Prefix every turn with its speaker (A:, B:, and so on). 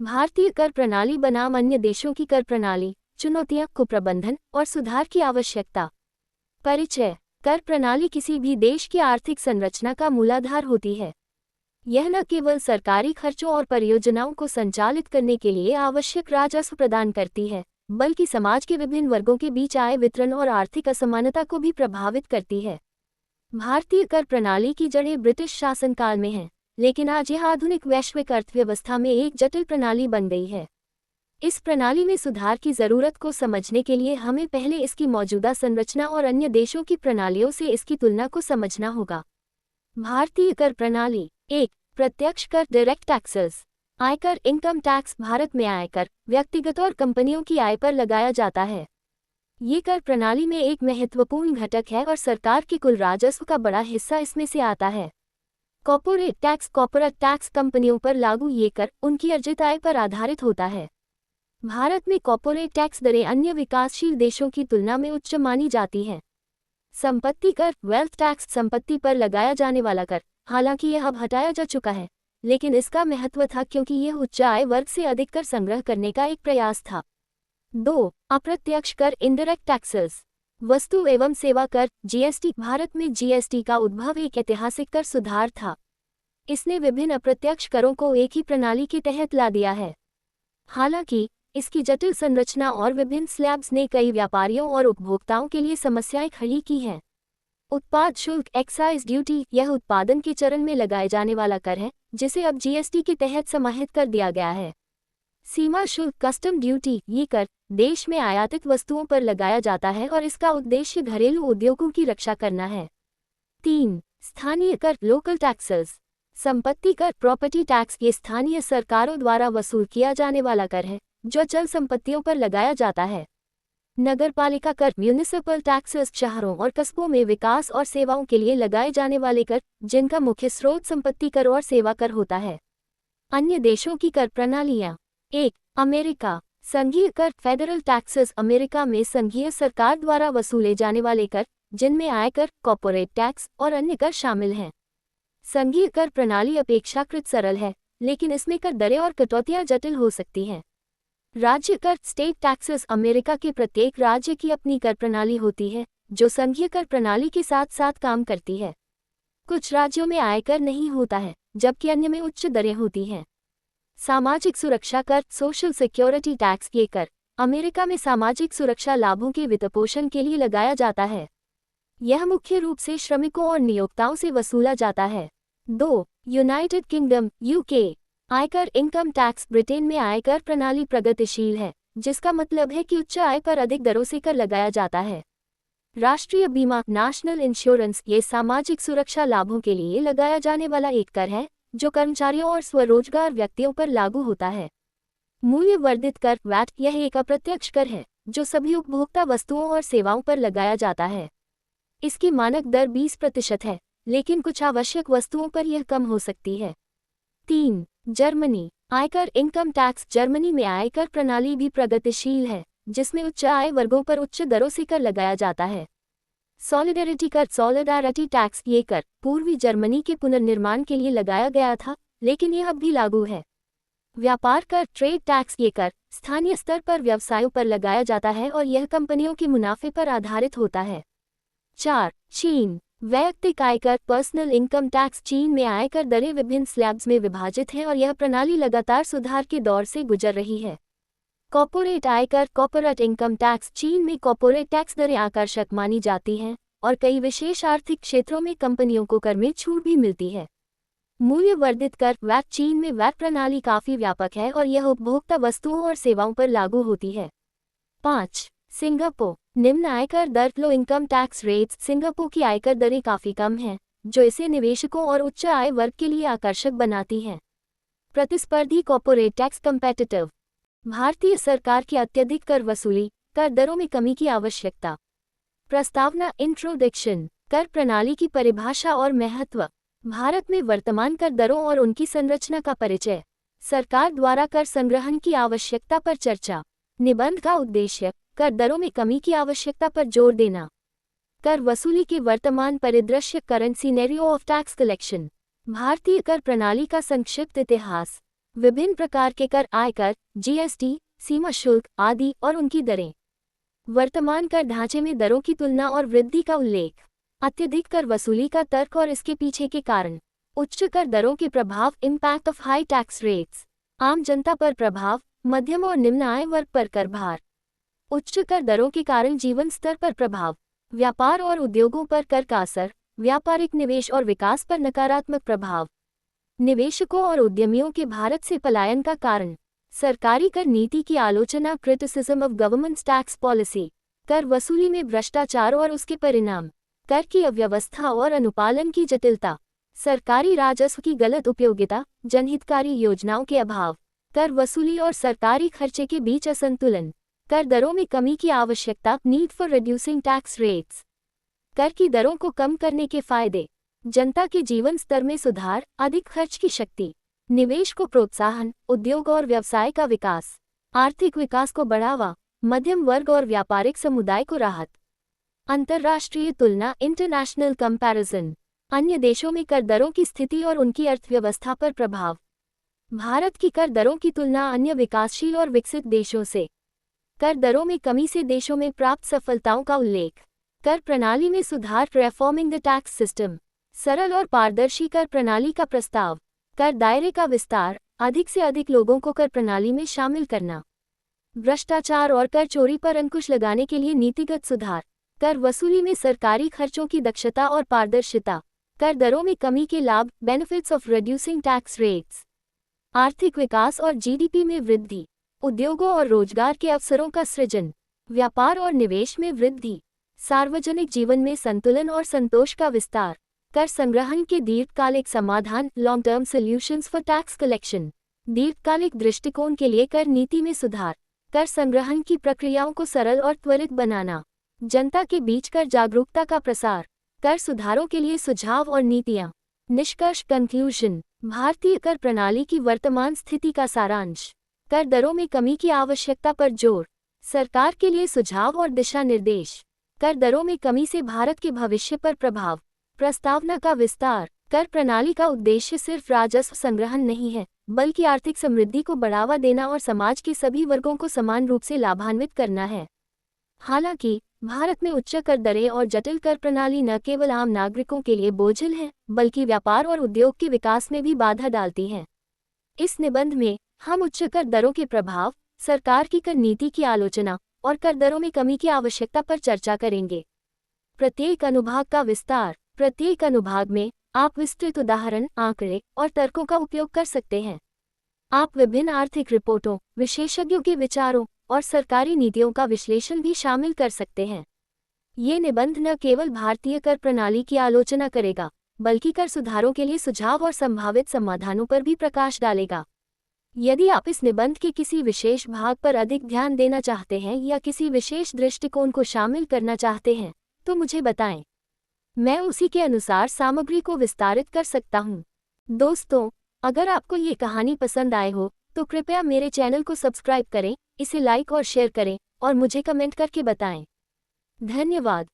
A: भारतीय कर प्रणाली बनाम अन्य देशों की कर प्रणाली, चुनौतियां, कुप्रबंधन और सुधार की आवश्यकता। परिचय। कर प्रणाली किसी भी देश की आर्थिक संरचना का मूलाधार होती है। यह न केवल सरकारी खर्चों और परियोजनाओं को संचालित करने के लिए आवश्यक राजस्व प्रदान करती है, बल्कि समाज के विभिन्न वर्गों के बीच आय वितरण और आर्थिक असमानता को भी प्रभावित करती है। भारतीय कर प्रणाली की जड़ें ब्रिटिश शासनकाल में हैं, लेकिन आज यह आधुनिक वैश्विक अर्थव्यवस्था में एक जटिल प्रणाली बन गई है। इस प्रणाली में सुधार की जरूरत को समझने के लिए हमें पहले इसकी मौजूदा संरचना और अन्य देशों की प्रणालियों से इसकी तुलना को समझना होगा। भारतीय कर प्रणाली। 1. प्रत्यक्ष कर, डायरेक्ट टैक्सेस। आयकर, इनकम टैक्स। भारत में आयकर व्यक्तिगत और कंपनियों की आय पर लगाया जाता है। ये कर प्रणाली में एक महत्वपूर्ण घटक है और सरकार के कुल राजस्व का बड़ा हिस्सा इसमें से आता है। Corporate tax. कॉर्पोरेट टैक्स कंपनियों पर लागू ये कर उनकी अर्जित आय पर आधारित होता है। भारत में कॉर्पोरेट टैक्स दरें अन्य विकासशील देशों की तुलना में उच्च मानी जाती हैं। संपत्ति कर, वेल्थ टैक्स। संपत्ति पर लगाया जाने वाला कर, हालांकि यह अब हटाया जा चुका है, लेकिन इसका महत्व था क्योंकि यह उच्च आय वर्ग से अधिक कर संग्रह करने का एक प्रयास था। 2. अप्रत्यक्ष कर, इनडायरेक्ट टैक्सेस। वस्तु एवं सेवा कर, जीएसटी। भारत में जीएसटी का उद्भव एक ऐतिहासिक कर सुधार था। इसने विभिन्न अप्रत्यक्ष करों को एक ही प्रणाली के तहत ला दिया है। हालांकि इसकी जटिल संरचना और विभिन्न स्लैब्स ने कई व्यापारियों और उपभोक्ताओं के लिए समस्याएं खड़ी की हैं। उत्पाद शुल्क, एक्साइज ड्यूटी। यह उत्पादन के चरण में लगाए जाने वाला कर है, जिसे अब जीएसटी के तहत समाहित कर दिया गया है। सीमा शुल्क, कस्टम ड्यूटी। ये कर देश में आयातित वस्तुओं पर लगाया जाता है और इसका उद्देश्य घरेलू उद्योगों की रक्षा करना है। 3. स्थानीय कर, लोकल टैक्सेस। संपत्ति कर, प्रॉपर्टी टैक्स। ये स्थानीय सरकारों द्वारा वसूल किया जाने वाला कर है जो अचल संपत्तियों पर लगाया जाता है। नगरपालिका कर, म्यूनिसिपल टैक्सेस। शहरों और कस्बों में विकास और सेवाओं के लिए लगाए जाने वाले कर, जिनका मुख्य स्रोत संपत्ति कर और सेवा कर होता है। अन्य देशों की कर प्रणालियाँ। 1. अमेरिका। संघीय कर, फेडरल टैक्सेस। अमेरिका में संघीय सरकार द्वारा वसूले जाने वाले कर, जिनमें आयकर, कॉर्पोरेट टैक्स और अन्य कर शामिल हैं। संघीय कर प्रणाली अपेक्षाकृत सरल है, लेकिन इसमें कर दरें और कटौतियां जटिल हो सकती हैं। राज्य कर, स्टेट टैक्सेस। अमेरिका के प्रत्येक राज्य की अपनी कर प्रणाली होती है, जो संघीय कर प्रणाली के साथ साथ काम करती है। कुछ राज्यों में आयकर नहीं होता है, जबकि अन्य में उच्च दरें होती हैं। सामाजिक सुरक्षा कर, सोशल सिक्योरिटी टैक्स। ये कर अमेरिका में सामाजिक सुरक्षा लाभों के वित्तपोषण के लिए लगाया जाता है। यह मुख्य रूप से श्रमिकों और नियोक्ताओं से वसूला जाता है। 2. United kingdom, UK. आयकर, इनकम टैक्स। ब्रिटेन में आयकर प्रणाली प्रगतिशील है, जिसका मतलब है कि उच्च आय पर अधिक दरों से कर लगाया जाता है। राष्ट्रीय बीमा, नेशनल इंश्योरेंस। ये सामाजिक सुरक्षा लाभों के लिए लगाया जाने वाला एक कर है जो कर्मचारियों और स्वरोजगार व्यक्तियों पर लागू होता है। मूल्य वर्धित कर, वैट। यह एक अप्रत्यक्ष कर है जो सभी उपभोक्ता वस्तुओं और सेवाओं पर लगाया जाता है। इसकी मानक दर 20% है, लेकिन कुछ आवश्यक वस्तुओं पर यह कम हो सकती है। 3. जर्मनी। आयकर, इनकम टैक्स। जर्मनी में आयकर प्रणाली भी प्रगतिशील है, जिसमें उच्च आय वर्गों पर उच्च दरों से कर लगाया जाता है। सॉलिडेरिटी कर, सॉलिडारिटी टैक्स। ये कर पूर्वी जर्मनी के पुनर्निर्माण के लिए लगाया गया था, लेकिन यह अब भी लागू है। व्यापार कर, ट्रेड टैक्स। ये कर स्थानीय स्तर पर व्यवसायों पर लगाया जाता है और यह कंपनियों के मुनाफे पर आधारित होता है। 4. चीन। वैयक्तिक आयकर, पर्सनल इनकम टैक्स। चीन में आयकर दरें विभिन्न स्लैब्स में विभाजित हैं और यह प्रणाली लगातार सुधार के दौर से गुजर रही है। कॉर्पोरेट आयकर, कॉर्पोरेट इनकम टैक्स। चीन में कॉर्पोरेट टैक्स दरें आकर्षक मानी जाती हैं और कई विशेष आर्थिक क्षेत्रों में कंपनियों को कर में छूट भी मिलती है। मूल्य वर्धित कर, वैट। चीन में वैट प्रणाली काफी व्यापक है और यह उपभोक्ता वस्तुओं और सेवाओं पर लागू होती है। 5. सिंगापुर। निम्न आयकर दर, low income tax rates. Singapore की आयकर दरें काफी कम हैं, जो इसे निवेशकों और उच्च आय वर्ग के लिए आकर्षक बनाती हैं। प्रतिस्पर्धी कॉर्पोरेट टैक्स, कम्पेटिटिव। भारतीय सरकार की अत्यधिक कर वसूली, कर दरों में कमी की आवश्यकता। प्रस्तावना, इंट्रोडक्शन। कर प्रणाली की परिभाषा और महत्व। भारत में वर्तमान कर दरों और उनकी संरचना का परिचय। सरकार द्वारा कर संग्रहण की आवश्यकता पर चर्चा। निबंध का उद्देश्य, कर दरों में कमी की आवश्यकता पर जोर देना। कर वसूली के वर्तमान परिदृश्य, current scenario of tax collection. भारतीय कर प्रणाली का संक्षिप्त इतिहास। विभिन्न प्रकार के कर, आयकर, जीएसटी, सीमा शुल्क आदि और उनकी दरें। वर्तमान कर ढांचे में दरों की तुलना और वृद्धि का उल्लेख। अत्यधिक कर वसूली का तर्क और इसके पीछे के कारण। उच्च कर दरों के प्रभाव, impact of high tax rates. आम जनता पर प्रभाव, मध्यम और निम्न आय वर्ग पर कर भार। उच्च कर दरों के कारण जीवन स्तर पर प्रभाव। व्यापार और उद्योगों पर कर का असर, व्यापारिक निवेश और विकास पर नकारात्मक प्रभाव। निवेशकों और उद्यमियों के भारत से पलायन का कारण। सरकारी कर नीति की आलोचना, criticism of government tax policy. कर वसूली में भ्रष्टाचार और उसके परिणाम। कर की अव्यवस्था और अनुपालन की जटिलता। सरकारी राजस्व की गलत उपयोगिता, जनहितकारी योजनाओं के अभाव। कर वसूली और सरकारी खर्चे के बीच असंतुलन। कर दरों में कमी की आवश्यकता, need for reducing tax rates. कर की दरों को कम करने के फायदे। जनता के जीवन स्तर में सुधार, अधिक खर्च की शक्ति। निवेश को प्रोत्साहन, उद्योग और व्यवसाय का विकास। आर्थिक विकास को बढ़ावा, मध्यम वर्ग और व्यापारिक समुदाय को राहत। अंतर्राष्ट्रीय तुलना, इंटरनेशनल कंपैरिजन। अन्य देशों में कर दरों की स्थिति और उनकी अर्थव्यवस्था पर प्रभाव। भारत की कर दरों की तुलना अन्य विकासशील और विकसित देशों से। कर दरों में कमी से देशों में प्राप्त सफलताओं का उल्लेख। कर प्रणाली में सुधार, रिफॉर्मिंग द टैक्स सिस्टम। सरल और पारदर्शी कर प्रणाली का प्रस्ताव। कर दायरे का विस्तार, अधिक से अधिक लोगों को कर प्रणाली में शामिल करना। भ्रष्टाचार और कर चोरी पर अंकुश लगाने के लिए नीतिगत सुधार। कर वसूली में सरकारी खर्चों की दक्षता और पारदर्शिता। कर दरों में कमी के लाभ, benefits of reducing tax rates. आर्थिक विकास और जीडीपी में वृद्धि। उद्योगों और रोजगार के अवसरों का सृजन। व्यापार और निवेश में वृद्धि। सार्वजनिक जीवन में संतुलन और संतोष का विस्तार। कर संग्रहण के दीर्घकालिक समाधान, long term solutions for tax collection. दीर्घकालिक दृष्टिकोण के लिए कर नीति में सुधार। कर संग्रहण की प्रक्रियाओं को सरल और त्वरित बनाना। जनता के बीच कर जागरूकता का प्रसार। कर सुधारों के लिए सुझाव और नीतियां। निष्कर्ष, कंक्लूजन। भारतीय कर प्रणाली की वर्तमान स्थिति का सारांश। कर दरों में कमी की आवश्यकता पर जोर। सरकार के लिए सुझाव और दिशा निर्देश। कर दरों में कमी से भारत के भविष्य पर प्रभाव। प्रस्तावना का विस्तार। कर प्रणाली का उद्देश्य सिर्फ राजस्व संग्रहण नहीं है, बल्कि आर्थिक समृद्धि को बढ़ावा देना और समाज के सभी वर्गों को समान रूप से लाभान्वित करना है। हालांकि भारत में उच्च कर दरें और जटिल कर प्रणाली न केवल आम नागरिकों के लिए बोझिल है, बल्कि व्यापार और उद्योग के विकास में भी बाधा डालती हैं। इस निबंध में हम उच्च कर दरों के प्रभाव, सरकार की कर नीति की आलोचना और कर दरों में कमी की आवश्यकता पर चर्चा करेंगे। प्रत्येक अनुभाग का विस्तार। प्रत्येक अनुभाग में आप विस्तृत उदाहरण, आंकड़े और तर्कों का उपयोग कर सकते हैं। आप विभिन्न आर्थिक रिपोर्टों, विशेषज्ञों के विचारों और सरकारी नीतियों का विश्लेषण भी शामिल कर सकते हैं। ये निबंध न केवल भारतीय कर प्रणाली की आलोचना करेगा, बल्कि कर सुधारों के लिए सुझाव और संभावित समाधानों पर भी प्रकाश डालेगा। यदि आप इस निबंध के किसी विशेष भाग पर अधिक ध्यान देना चाहते हैं या किसी विशेष दृष्टिकोण को शामिल करना चाहते हैं, तो मुझे बताएं। मैं उसी के अनुसार सामग्री को विस्तारित कर सकता हूँ। दोस्तों, अगर आपको ये कहानी पसंद आए हो तो कृपया मेरे चैनल को सब्सक्राइब करें, इसे लाइक और शेयर करें और मुझे कमेंट करके बताएं। धन्यवाद।